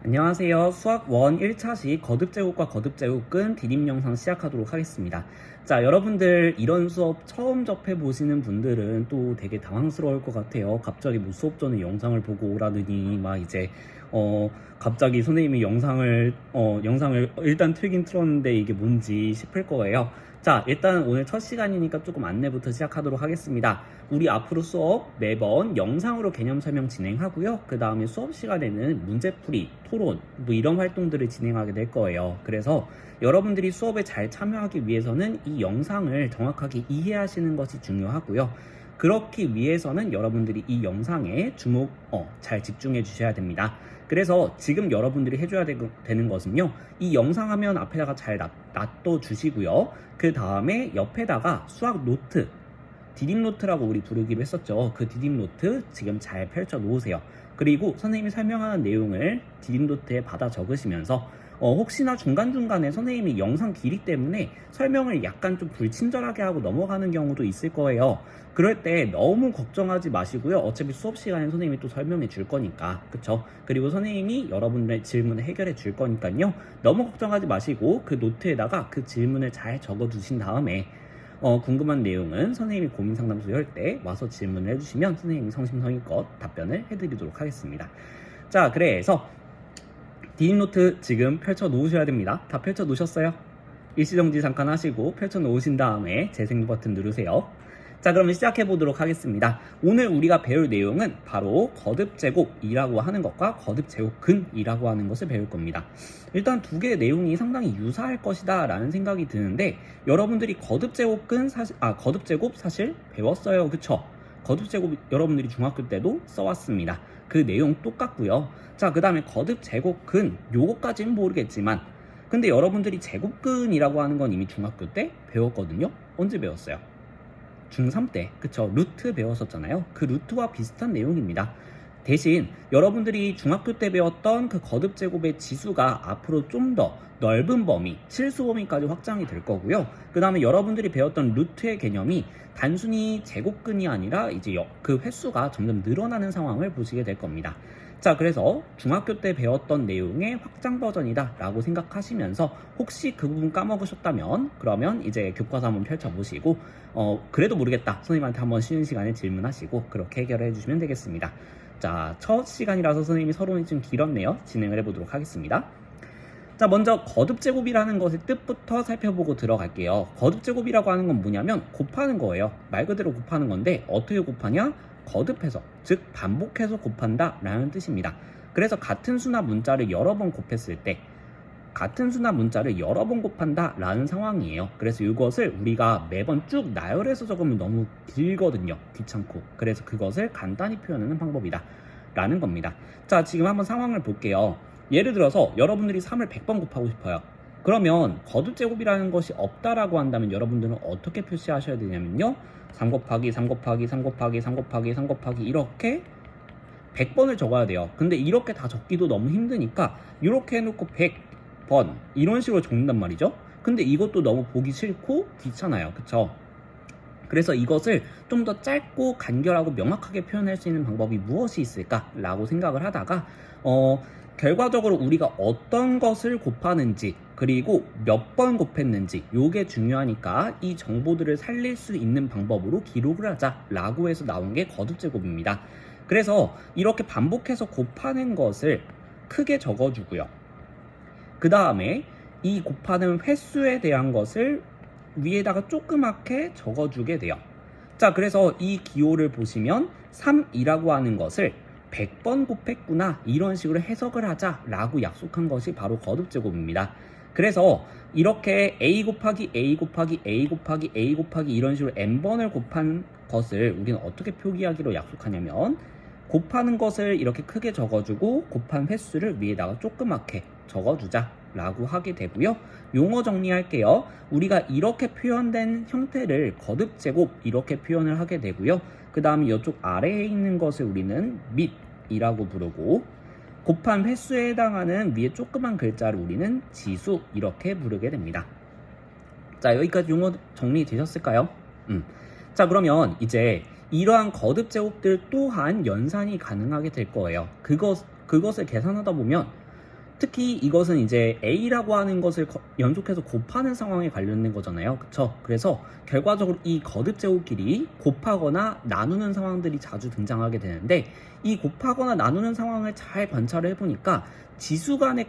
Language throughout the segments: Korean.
안녕하세요. 수학 1 1차시 거듭제곱과 거듭제곱근 디딤 영상 시작하도록 하겠습니다. 자, 여러분들 이런 수업 처음 접해보시는 분들은 또 되게 당황스러울 것 같아요. 갑자기 뭐 수업 전에 영상을 보고 오라느니 막 이제 갑자기 선생님이 영상을 일단 틀긴 틀었는데 이게 뭔지 싶을 거예요. 자, 일단 오늘 첫 시간이니까 조금 안내부터 시작하도록 하겠습니다. 우리 앞으로 수업 매번 영상으로 개념 설명 진행하고요. 그 다음에 수업 시간에는 문제풀이, 토론, 뭐 이런 활동들을 진행하게 될 거예요. 그래서 여러분들이 수업에 잘 참여하기 위해서는 이 영상을 정확하게 이해하시는 것이 중요하고요. 그렇기 위해서는 여러분들이 이 영상에 잘 집중해 주셔야 됩니다. 그래서 지금 여러분들이 해줘야 되는 것은요, 이 영상 화면 앞에다가 잘 놔둬 주시고요. 그 다음에 옆에다가 수학 노트, 디딤노트라고 우리 부르기로 했었죠. 그 디딤노트 지금 잘 펼쳐 놓으세요. 그리고 선생님이 설명하는 내용을 디딤노트에 받아 적으시면서 혹시나 중간중간에 선생님이 영상 길이 때문에 설명을 약간 좀 불친절하게 하고 넘어가는 경우도 있을 거예요. 그럴 때 너무 걱정하지 마시고요. 어차피 수업 시간에 선생님이 또 설명해 줄 거니까, 그쵸? 그리고 선생님이 여러분들의 질문을 해결해 줄 거니까요. 너무 걱정하지 마시고 그 노트에다가 그 질문을 잘 적어 두신 다음에 궁금한 내용은 선생님이 고민상담소 열 때 와서 질문을 해주시면 선생님이 성심성의껏 답변을 해드리도록 하겠습니다. 자, 그래서 디딤노트 지금 펼쳐 놓으셔야 됩니다. 다 펼쳐 놓으셨어요? 일시정지 잠깐 하시고 펼쳐 놓으신 다음에 재생도 버튼 누르세요. 자, 그러면 시작해 보도록 하겠습니다. 오늘 우리가 배울 내용은 바로 거듭제곱이라고 하는 것과 거듭제곱근이라고 하는 것을 배울 겁니다. 일단 두 개의 내용이 상당히 유사할 것이다 라는 생각이 드는데, 여러분들이 거듭제곱 사실 배웠어요, 그쵸? 거듭제곱 여러분들이 중학교 때도 써왔습니다. 그 내용 똑같고요. 자, 그 다음에 거듭제곱근, 요거까지는 모르겠지만 근데 여러분들이 제곱근이라고 하는 건 이미 중학교 때 배웠거든요. 언제 배웠어요? 중3 때, 그쵸? 루트 배웠었잖아요. 그 루트와 비슷한 내용입니다. 대신 여러분들이 중학교 때 배웠던 그 거듭제곱의 지수가 앞으로 좀 더 넓은 범위, 실수 범위까지 확장이 될 거고요. 그 다음에 여러분들이 배웠던 루트의 개념이 단순히 제곱근이 아니라 이제 그 횟수가 점점 늘어나는 상황을 보시게 될 겁니다. 자, 그래서 중학교 때 배웠던 내용의 확장 버전이다 라고 생각하시면서 혹시 그 부분 까먹으셨다면 그러면 이제 교과서 한번 펼쳐보시고 그래도 모르겠다 선생님한테 한번 쉬는 시간에 질문하시고 그렇게 해결해 주시면 되겠습니다. 자, 첫 시간이라서 선생님이 서론이 좀 길었네요. 진행을 해보도록 하겠습니다. 자, 먼저 거듭제곱이라는 것의 뜻부터 살펴보고 들어갈게요. 거듭제곱이라고 하는 건 뭐냐면 곱하는 거예요. 말 그대로 곱하는 건데 어떻게 곱하냐? 거듭해서, 즉 반복해서 곱한다 라는 뜻입니다. 그래서 같은 수나 문자를 여러 번 곱했을 때 같은 수나 문자를 여러 번 곱한다 라는 상황이에요. 그래서 이것을 우리가 매번 쭉 나열해서 적으면 너무 길거든요. 귀찮고. 그래서 그것을 간단히 표현하는 방법이다 라는 겁니다. 자, 지금 한번 상황을 볼게요. 예를 들어서 여러분들이 3을 100번 곱하고 싶어요. 그러면 거듭제곱이라는 것이 없다라고 한다면 여러분들은 어떻게 표시하셔야 되냐면요, 3 곱하기 3 곱하기 3 곱하기 3 곱하기 3 곱하기 이렇게 100번을 적어야 돼요. 근데 이렇게 다 적기도 너무 힘드니까 이렇게 해놓고 100번 이런 식으로 적는단 말이죠. 근데 이것도 너무 보기 싫고 귀찮아요, 그쵸? 그래서 이것을 좀 더 짧고 간결하고 명확하게 표현할 수 있는 방법이 무엇이 있을까 라고 생각을 하다가 결과적으로 우리가 어떤 것을 곱하는지 그리고 몇 번 곱했는지 요게 중요하니까 이 정보들을 살릴 수 있는 방법으로 기록을 하자 라고 해서 나온 게 거듭제곱입니다. 그래서 이렇게 반복해서 곱하는 것을 크게 적어주고요. 그 다음에 이 곱하는 횟수에 대한 것을 위에다가 조그맣게 적어주게 돼요. 자, 그래서 이 기호를 보시면 3이라고 하는 것을 100번 곱했구나 이런 식으로 해석을 하자 라고 약속한 것이 바로 거듭제곱입니다. 그래서 이렇게 a 곱하기 a 곱하기 a 곱하기 a 곱하기 이런 식으로 n번을 곱한 것을 우리는 어떻게 표기하기로 약속하냐면 곱하는 것을 이렇게 크게 적어주고 곱한 횟수를 위에다가 조그맣게 적어주자 라고 하게 되고요. 용어 정리할게요. 우리가 이렇게 표현된 형태를 거듭제곱 이렇게 표현을 하게 되고요. 그 다음에 이쪽 아래에 있는 것을 우리는 밑이라고 부르고 곱한 횟수에 해당하는 위에 조그만 글자를 우리는 지수 이렇게 부르게 됩니다. 자, 여기까지 용어 정리되셨을까요? 자, 그러면 이제 이러한 거듭제곱들 또한 연산이 가능하게 될 거예요. 그것을 계산하다 보면 특히 이것은 이제 a라고 하는 것을 연속해서 곱하는 상황에 관련된 거잖아요. 그쵸? 그래서 결과적으로 이 거듭 제곱끼리 곱하거나 나누는 상황들이 자주 등장하게 되는데, 이 곱하거나 나누는 상황을 잘 관찰을 해보니까 지수 간의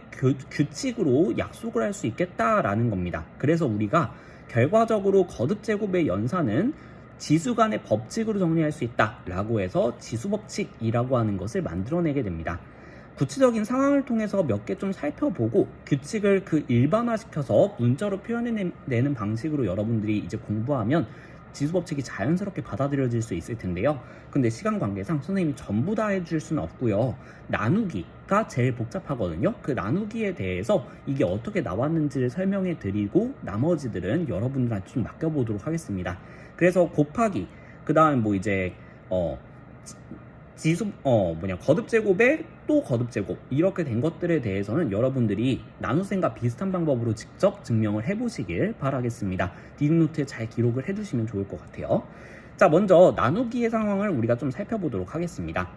규칙으로 약속을 할 수 있겠다라는 겁니다. 그래서 우리가 결과적으로 거듭 제곱의 연산은 지수 간의 법칙으로 정리할 수 있다라고 해서 지수법칙이라고 하는 것을 만들어내게 됩니다. 구체적인 상황을 통해서 몇 개 좀 살펴보고 규칙을 그 일반화시켜서 문자로 표현해내는 방식으로 여러분들이 이제 공부하면 지수법칙이 자연스럽게 받아들여질 수 있을 텐데요. 근데 시간 관계상 선생님이 전부 다 해줄 수는 없고요. 나누기가 제일 복잡하거든요. 그 나누기에 대해서 이게 어떻게 나왔는지를 설명해 드리고 나머지들은 여러분들한테 좀 맡겨보도록 하겠습니다. 그래서 곱하기, 그 다음 뭐 이제 거듭 제곱에 또 거듭 제곱 이렇게 된 것들에 대해서는 여러분들이 나눗셈과 비슷한 방법으로 직접 증명을 해보시길 바라겠습니다. 디귿노트에 잘 기록을 해두시면 좋을 것 같아요. 자, 먼저 나누기의 상황을 우리가 좀 살펴보도록 하겠습니다.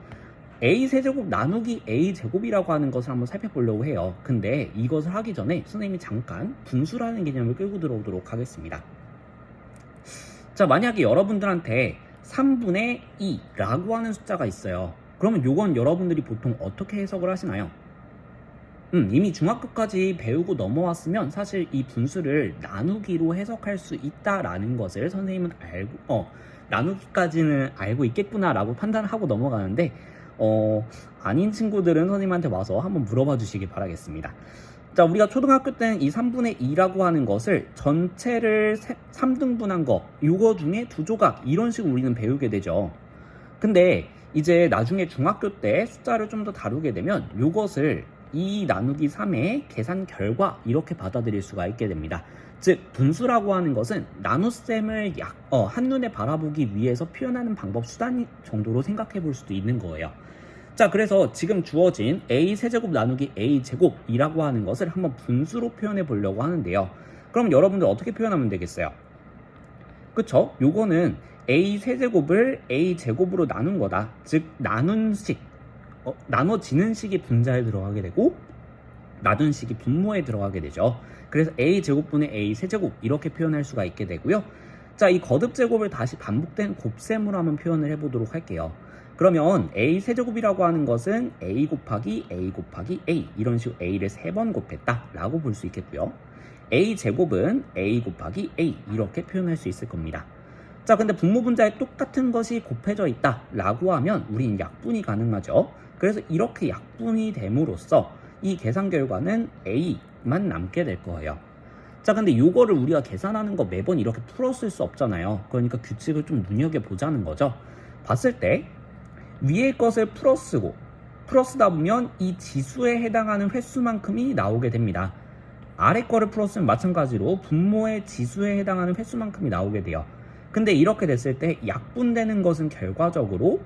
a 세제곱 나누기 a 제곱이라고 하는 것을 한번 살펴보려고 해요. 근데 이것을 하기 전에 선생님이 잠깐 분수라는 개념을 끌고 들어오도록 하겠습니다. 자, 만약에 여러분들한테 3분의 2라고 하는 숫자가 있어요. 그러면 요건 여러분들이 보통 어떻게 해석을 하시나요? 이미 중학교까지 배우고 넘어왔으면 사실 이 분수를 나누기로 해석할 수 있다라는 것을 선생님은 나누기까지는 알고 있겠구나라고 판단하고 넘어가는데 아닌 친구들은 선생님한테 와서 한번 물어봐 주시기 바라겠습니다. 자, 우리가 초등학교 때는 이 3분의 2라고 하는 것을 전체를 3등분한 거, 요거 중에 2조각 이런 식으로 우리는 배우게 되죠. 근데 이제 나중에 중학교 때 숫자를 좀 더 다루게 되면 요것을 2 나누기 3의 계산 결과 이렇게 받아들일 수가 있게 됩니다. 즉 분수라고 하는 것은 나눗셈을 한눈에 바라보기 위해서 표현하는 방법 수단 정도로 생각해 볼 수도 있는 거예요. 자, 그래서 지금 주어진 a 세제곱 나누기 a 제곱이라고 하는 것을 한번 분수로 표현해 보려고 하는데요. 그럼 여러분들 어떻게 표현하면 되겠어요? 그쵸? 요거는 a 세제곱을 a 제곱으로 나눈 거다. 즉 나눈 식, 나눠지는 식이 분자에 들어가게 되고 나눈 식이 분모에 들어가게 되죠. 그래서 a 제곱분의 a 세제곱 이렇게 표현할 수가 있게 되고요. 자, 이 거듭 제곱을 다시 반복된 곱셈으로 한번 표현을 해보도록 할게요. 그러면 a 세제곱이라고 하는 것은 a 곱하기 a 곱하기 a 이런 식으로 a를 3번 곱했다 라고 볼 수 있겠고요. a 제곱은 a 곱하기 a 이렇게 표현할 수 있을 겁니다. 자, 근데 분모 분자에 똑같은 것이 곱해져 있다 라고 하면 우리는 약분이 가능하죠. 그래서 이렇게 약분이 됨으로써 이 계산 결과는 a만 남게 될 거예요. 자, 근데 이거를 우리가 계산하는 거 매번 이렇게 풀었을 수 없잖아요. 그러니까 규칙을 좀 눈여겨보자는 거죠. 봤을 때 위의 것을 풀어쓰다 보면 이 지수에 해당하는 횟수만큼이 나오게 됩니다. 아래 거를 풀었으면 마찬가지로 분모의 지수에 해당하는 횟수만큼이 나오게 돼요. 근데 이렇게 됐을 때 약분되는 것은 결과적으로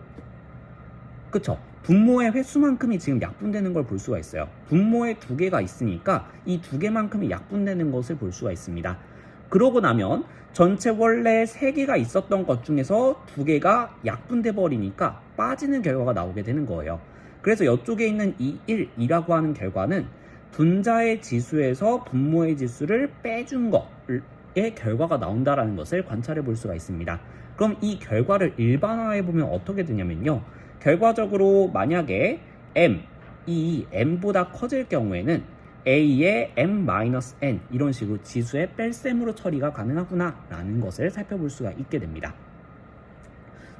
그쵸? 분모의 횟수만큼이 지금 약분되는 걸 볼 수가 있어요. 분모에 2개가 있으니까 이 2개만큼이 약분되는 것을 볼 수가 있습니다. 그러고 나면 전체 원래 3개가 있었던 것 중에서 2개가 약분돼 버리니까 빠지는 결과가 나오게 되는 거예요. 그래서 이쪽에 있는 이 1이라고 하는 결과는 분자의 지수에서 분모의 지수를 빼준 것의 결과가 나온다는 것을 관찰해 볼 수가 있습니다. 그럼 이 결과를 일반화해 보면 어떻게 되냐면요. 결과적으로 만약에 이 m보다 커질 경우에는 a의 m-n 이런 식으로 지수의 뺄셈으로 처리가 가능하구나 라는 것을 살펴볼 수가 있게 됩니다.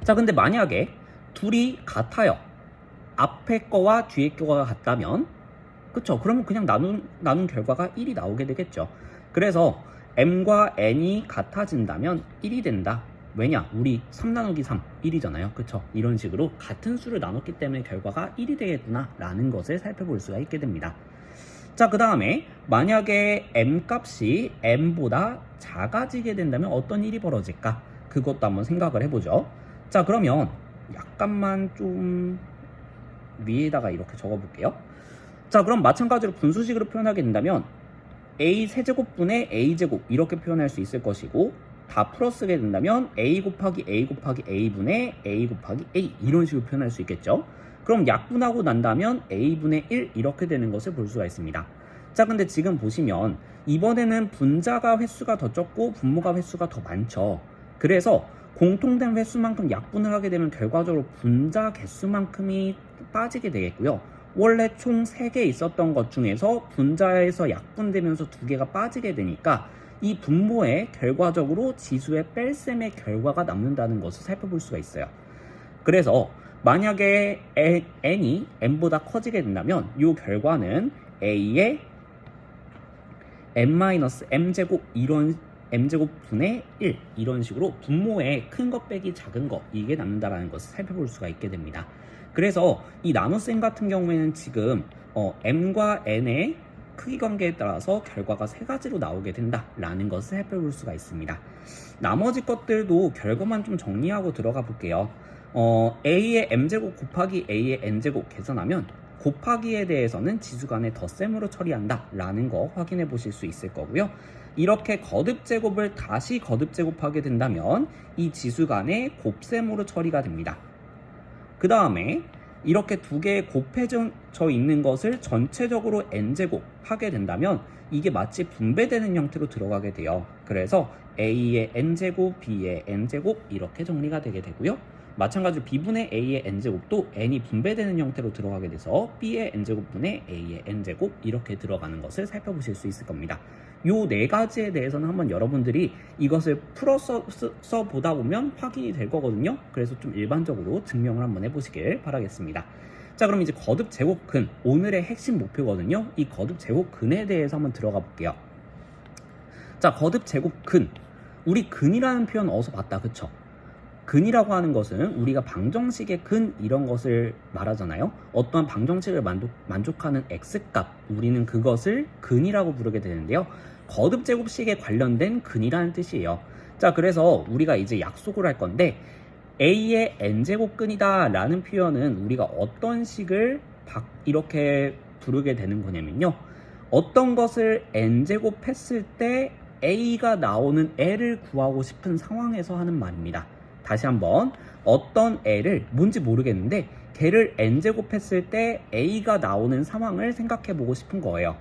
자, 근데 만약에 둘이 같아요. 앞에 거와 뒤에 거가 같다면 그쵸? 그러면 그냥 나눈 결과가 1이 나오게 되겠죠. 그래서 m과 n이 같아진다면 1이 된다. 왜냐? 우리 3 나누기 3, 1이잖아요. 그쵸? 이런 식으로 같은 수를 나눴기 때문에 결과가 1이 되겠구나 라는 것을 살펴볼 수가 있게 됩니다. 자, 그 다음에 만약에 m 값이 m보다 작아지게 된다면 어떤 일이 벌어질까? 그것도 한번 생각을 해보죠. 자, 그러면 약간만 좀 위에다가 이렇게 적어볼게요. 자, 그럼 마찬가지로 분수식으로 표현하게 된다면 a 세제곱분의 a 제곱 이렇게 표현할 수 있을 것이고 다 풀어쓰게 된다면 a 곱하기 a 곱하기 a분의 a 곱하기 a 이런 식으로 표현할 수 있겠죠. 그럼 약분하고 난다면 a분의 1 이렇게 되는 것을 볼 수가 있습니다. 자, 근데 지금 보시면 이번에는 분자가 횟수가 더 적고 분모가 횟수가 더 많죠. 그래서 공통된 횟수만큼 약분을 하게 되면 결과적으로 분자 개수만큼이 빠지게 되겠고요. 원래 총 3개 있었던 것 중에서 분자에서 약분되면서 2개가 빠지게 되니까 이 분모에 결과적으로 지수의 뺄셈의 결과가 남는다는 것을 살펴볼 수가 있어요. 그래서 만약에 n이 n보다 커지게 된다면 이 결과는 a의 n-m제곱 이런 m제곱 분의 1 이런 식으로 분모에 큰 것 빼기 작은 것 이게 남는다라는 것을 살펴볼 수가 있게 됩니다. 그래서 이 나눗셈 같은 경우에는 지금 m과 n의 크기 관계에 따라서 결과가 3가지로 나오게 된다라는 것을 살펴볼 수가 있습니다. 나머지 것들도 결과만 좀 정리하고 들어가 볼게요. a의 m제곱 곱하기 a의 n제곱 계산하면 곱하기에 대해서는 지수간의 덧셈으로 처리한다 라는 거 확인해 보실 수 있을 거고요. 이렇게 거듭제곱을 다시 거듭제곱하게 된다면 이 지수간의 곱셈으로 처리가 됩니다. 그 다음에 이렇게 2개의 곱해져 있는 것을 전체적으로 n제곱 하게 된다면 이게 마치 분배되는 형태로 들어가게 돼요. 그래서 a의 n제곱, b의 n제곱 이렇게 정리가 되게 되고요. 마찬가지로 b분의 a의 n제곱도 n이 분배되는 형태로 들어가게 돼서 b의 n제곱분의 a의 n제곱 이렇게 들어가는 것을 살펴보실 수 있을 겁니다. 요 4가지에 대해서는 한번 여러분들이 이것을 풀어서 보다 보면 확인이 될 거거든요. 그래서 좀 일반적으로 증명을 한번 해보시길 바라겠습니다. 자, 그럼 이제 거듭제곱근 오늘의 핵심 목표거든요. 이 거듭제곱근에 대해서 한번 들어가 볼게요. 자, 거듭제곱근 우리 근이라는 표현 어디서 봤다, 그쵸? 근이라고 하는 것은 우리가 방정식의 근 이런 것을 말하잖아요. 어떠한 방정식을 만족하는 x값 우리는 그것을 근이라고 부르게 되는데요. 거듭제곱식에 관련된 근이라는 뜻이에요. 자, 그래서 우리가 이제 약속을 할 건데 a의 n제곱근이다 라는 표현은 우리가 어떤 식을 이렇게 부르게 되는 거냐면요. 어떤 것을 n제곱 했을 때 a가 나오는 애를 구하고 싶은 상황에서 하는 말입니다. 다시 한번 어떤 애를 뭔지 모르겠는데 걔를 n제곱 했을 때 a가 나오는 상황을 생각해 보고 싶은 거예요.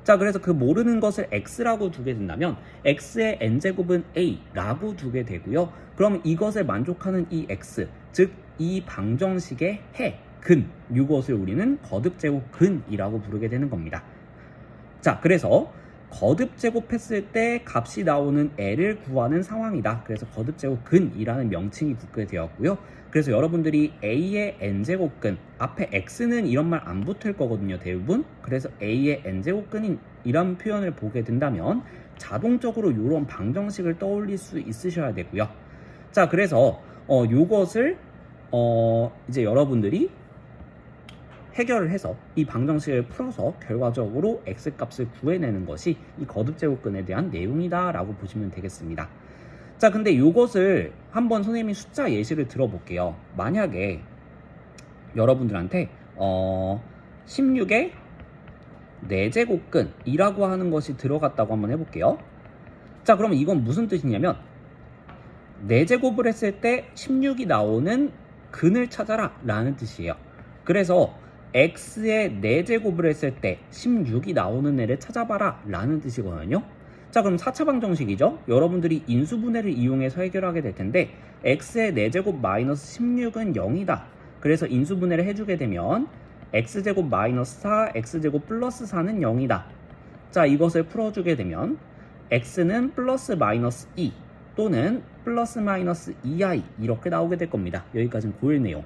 자, 그래서 그 모르는 것을 x라고 두게 된다면 x의 n제곱은 a라고 두게 되고요. 그럼 이것을 만족하는 이 x, 즉 이 방정식의 해, 근, 이것을 우리는 거듭제곱근이라고 부르게 되는 겁니다. 자, 그래서 거듭제곱했을 때 값이 나오는 애를 구하는 상황이다. 그래서 거듭제곱근이라는 명칭이 붙게 되었고요. 그래서 여러분들이 a의 n제곱근 앞에 x는 이런 말 안 붙을 거거든요, 대부분. 그래서 a의 n제곱근인 이런 표현을 보게 된다면 자동적으로 이런 방정식을 떠올릴 수 있으셔야 되고요. 자, 그래서 요것을 이제 여러분들이 해결을 해서 이 방정식을 풀어서 결과적으로 x값을 구해내는 것이 이 거듭제곱근에 대한 내용이다 라고 보시면 되겠습니다. 자, 근데 이것을 한번 선생님이 숫자 예시를 들어볼게요. 만약에 여러분들한테 16의 4제곱근이라고 하는 것이 들어갔다고 한번 해볼게요. 자, 그러면 이건 무슨 뜻이냐면 4제곱을 했을 때 16이 나오는 근을 찾아라 라는 뜻이에요. 그래서 x의 4제곱을 했을 때 16이 나오는 애를 찾아봐라 라는 뜻이거든요. 자, 그럼 4차 방정식이죠. 여러분들이 인수분해를 이용해서 해결하게 될 텐데 x의 4제곱 마이너스 16은 0이다. 그래서 인수분해를 해주게 되면 x제곱 마이너스 4, x제곱 플러스 4는 0이다. 자, 이것을 풀어주게 되면 x는 플러스 마이너스 2 또는 플러스 마이너스 2i 이렇게 나오게 될 겁니다. 여기까지는 고일 내용.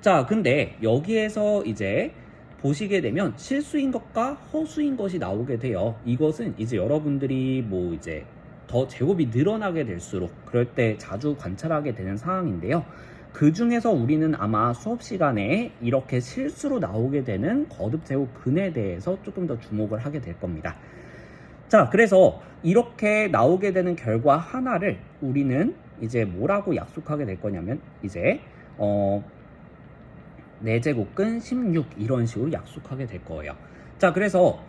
자, 근데 여기에서 이제 보시게 되면 실수인 것과 허수인 것이 나오게 돼요. 이것은 이제 여러분들이 뭐 이제 더 제곱이 늘어나게 될수록 그럴 때 자주 관찰하게 되는 상황인데요. 그 중에서 우리는 아마 수업 시간에 이렇게 실수로 나오게 되는 거듭제곱근에 대해서 조금 더 주목을 하게 될 겁니다. 자, 그래서 이렇게 나오게 되는 결과 하나를 우리는 이제 뭐라고 약속하게 될 거냐면 이제 4제곱근 16 이런 식으로 약속하게 될 거예요. 자, 그래서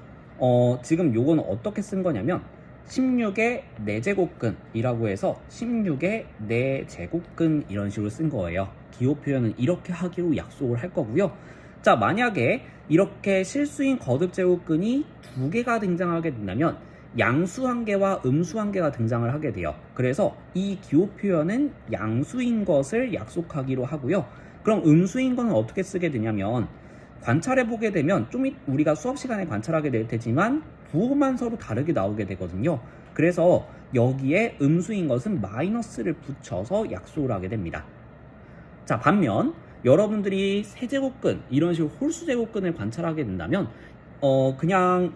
지금 요거는 어떻게 쓴 거냐면 16의 4제곱근이라고 해서 16의 4제곱근 이런 식으로 쓴 거예요. 기호 표현은 이렇게 하기로 약속을 할 거고요. 자, 만약에 이렇게 실수인 거듭제곱근이 2개가 등장하게 된다면 양수 한 개와 음수 한 개가 등장을 하게 돼요. 그래서 이 기호 표현은 양수인 것을 약속하기로 하고요. 그럼 음수인 거는 어떻게 쓰게 되냐면 관찰해 보게 되면 좀 우리가 수업 시간에 관찰하게 될 테지만 부호만 서로 다르게 나오게 되거든요. 그래서 여기에 음수인 것은 마이너스를 붙여서 약속을 하게 됩니다. 자, 반면 여러분들이 세제곱근 이런 식으로 홀수제곱근을 관찰하게 된다면 그냥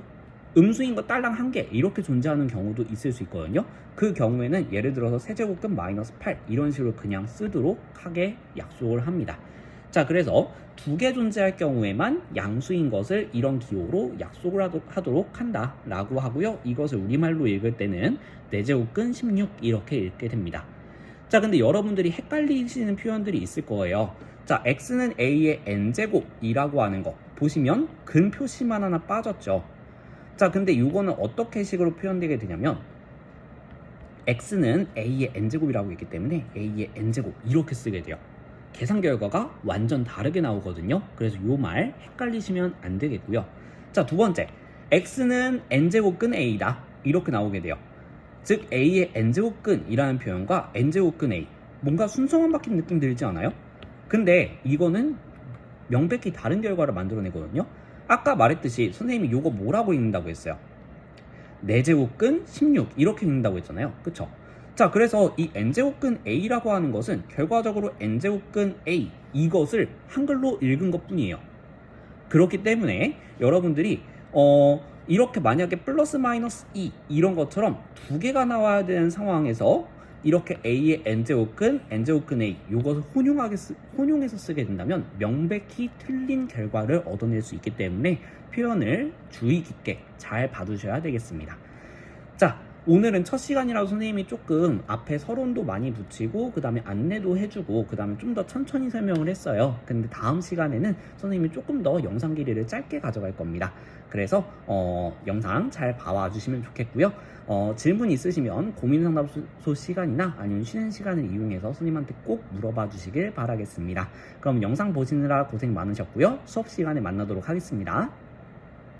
음수인 거 딸랑 한 개 이렇게 존재하는 경우도 있을 수 있거든요. 그 경우에는 예를 들어서 세제곱근 마이너스 8 이런 식으로 그냥 쓰도록 하게 약속을 합니다. 자, 그래서 2개 존재할 경우에만 양수인 것을 이런 기호로 약속을 하도록 한다 라고 하고요. 이것을 우리말로 읽을 때는 4제곱근 16 이렇게 읽게 됩니다. 자, 근데 여러분들이 헷갈리시는 표현들이 있을 거예요. 자, x는 a의 n제곱이라고 하는 거 보시면 근 표시만 하나 빠졌죠. 자, 근데 이거는 어떻게 식으로 표현되게 되냐면 x는 a의 n제곱이라고 있기 때문에 a의 n제곱 이렇게 쓰게 돼요. 계산 결과가 완전 다르게 나오거든요. 그래서 이 말 헷갈리시면 안 되겠고요. 자, 두 번째, x는 n제곱근 a다 이렇게 나오게 돼요. 즉 a의 n제곱근이라는 표현과 n제곱근 a 뭔가 순서만 바뀐 느낌 들지 않아요? 근데 이거는 명백히 다른 결과를 만들어내거든요. 아까 말했듯이 선생님이 이거 뭐라고 읽는다고 했어요? 4제곱근 16 이렇게 읽는다고 했잖아요. 그쵸? 자, 그래서 이 n제곱근 a라고 하는 것은 결과적으로 n제곱근 a 이것을 한글로 읽은 것 뿐이에요. 그렇기 때문에 여러분들이 이렇게 만약에 플러스 마이너스 2 이런 것처럼 2개가 나와야 되는 상황에서 이렇게 a의 n제곱근 a 이것을 혼용해서 쓰게 된다면 명백히 틀린 결과를 얻어낼 수 있기 때문에 표현을 주의 깊게 잘 봐두셔야 되겠습니다. 자, 오늘은 첫 시간이라서 선생님이 조금 앞에 서론도 많이 붙이고 그 다음에 안내도 해주고 그 다음에 좀 더 천천히 설명을 했어요. 근데 다음 시간에는 선생님이 조금 더 영상 길이를 짧게 가져갈 겁니다. 그래서 영상 잘 봐와 주시면 좋겠고요. 질문 있으시면 고민상담소 시간이나 아니면 쉬는 시간을 이용해서 선생님한테 꼭 물어봐 주시길 바라겠습니다. 그럼 영상 보시느라 고생 많으셨고요. 수업 시간에 만나도록 하겠습니다.